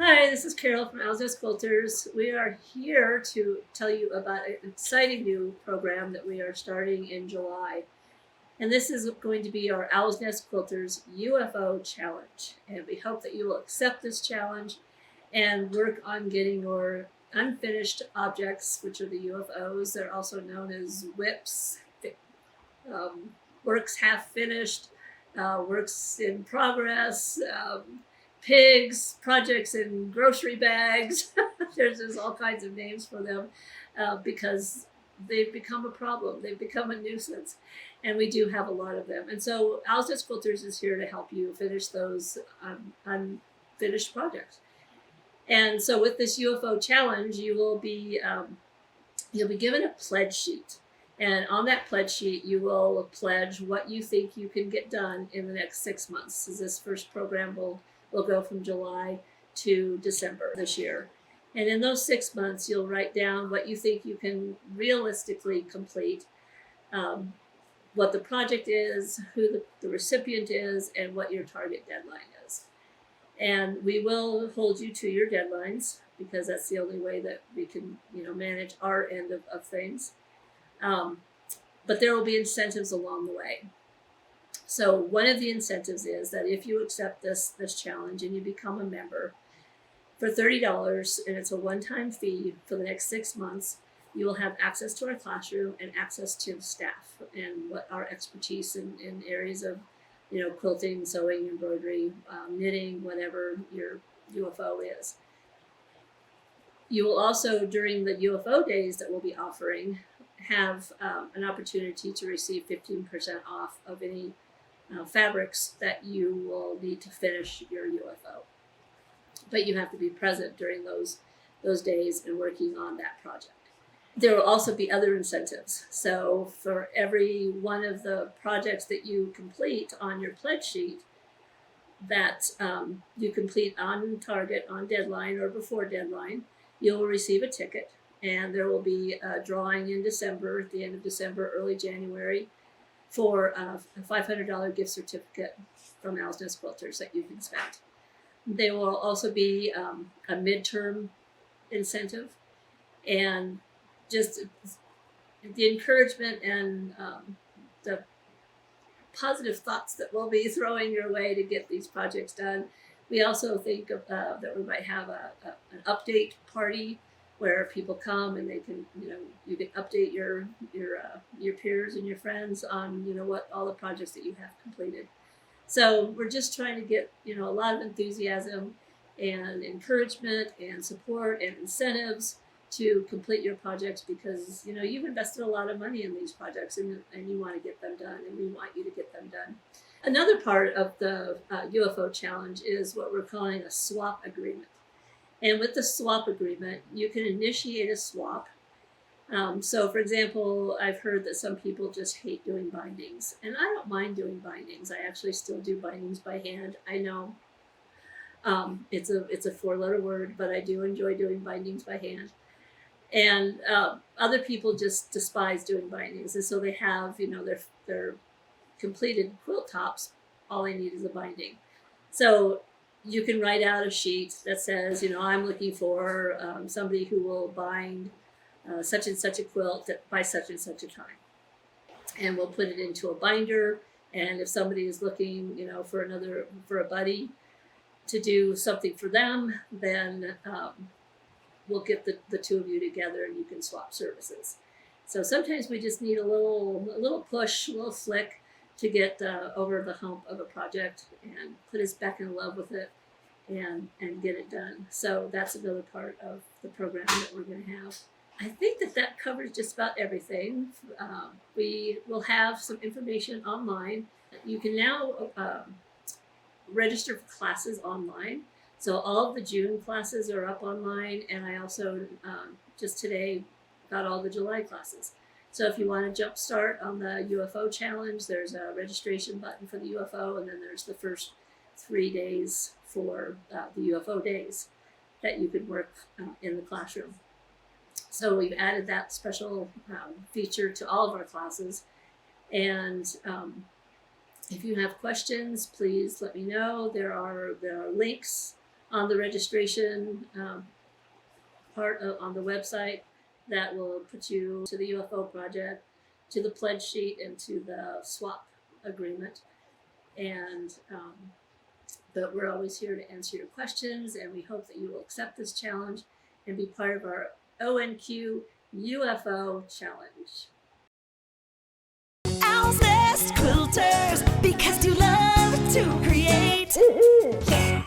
Hi, this is Carol from Nest Quilters. We are here to tell you about an exciting new program that we are starting in July. And this is going to be our Owl's Nest Quilters UFO Challenge. And we hope that you will accept this challenge and work on getting your unfinished objects, which are the UFOs. They're also known as WIPs, um, works half finished, works in progress, pigs, projects in grocery bags. There's all kinds of names for them because they've become a problem. They've become a nuisance. And we do have a lot of them. And so Owl's Nest Quilters is here to help you finish those unfinished projects. And so with this UFO challenge, you'll be given a pledge sheet. And on that pledge sheet, you will pledge what you think you can get done in the next 6 months. So this first program will go from July to December this year. And in those 6 months, you'll write down what you think you can realistically complete, what the project is, who the recipient is, and what your target deadline is. And we will hold you to your deadlines because that's the only way that we can, manage our end of things. But there will be incentives along the way. So one of the incentives is that if you accept this challenge and you become a member for $30, and it's a one-time fee for the next 6 months, you will have access to our classroom and access to staff and what our expertise in areas of, quilting, sewing, embroidery, knitting, whatever your UFO is. You will also, during the UFO days that we'll be offering, have an opportunity to receive 15% off of any fabrics that you will need to finish your UFO. But you have to be present during those days and working on that project. There will also be other incentives. So for every one of the projects that you complete on your pledge sheet that you complete on target, on deadline, or before deadline, you'll receive a ticket. And there will be a drawing in December, at the end of December, early January, for a $500 gift certificate from Owl's Nest Quilters that you can spend. There will also be a midterm incentive, and just the encouragement and the positive thoughts that we'll be throwing your way to get these projects done. We also think that we might have an update party where people come and they can, you can update your peers and your friends on, what all the projects that you have completed. So we're just trying to get, a lot of enthusiasm and encouragement and support and incentives to complete your projects because, you've invested a lot of money in these projects and you want to get them done, and we want you to get them done. Another part of the UFO challenge is what we're calling a swap agreement. And with the swap agreement, you can initiate a swap. So, for example, I've heard that some people just hate doing bindings. And I don't mind doing bindings. I actually still do bindings by hand. I know it's a 4-letter word, but I do enjoy doing bindings by hand. And other people just despise doing bindings. And so they have, their completed quilt tops. All they need is a binding. So you can write out a sheet that says, I'm looking for somebody who will bind such and such a quilt by such and such a time. And we'll put it into a binder. And if somebody is looking, for a buddy to do something for them, then we'll get the two of you together and you can swap services. So sometimes we just need a little push, a little flick to get over the hump of a project and put us back in love with it and get it done. So that's another part of the program that we're going to have. I think that covers just about everything. We will have some information online. You can now register for classes online. So all of the June classes are up online, and I also just today got all the July classes. So if you want to jumpstart on the UFO challenge, there's a registration button for the UFO, and then there's the first 3 days for the UFO days that you could work in the classroom. So we've added that special feature to all of our classes. And if you have questions, please let me know. There are links on the registration on the website that will put you to the UFO project, to the pledge sheet, and to the swap agreement. And but we're always here to answer your questions, and we hope that you will accept this challenge and be part of our ONQ UFO challenge. Nest Quilters, because you love to create. Yeah.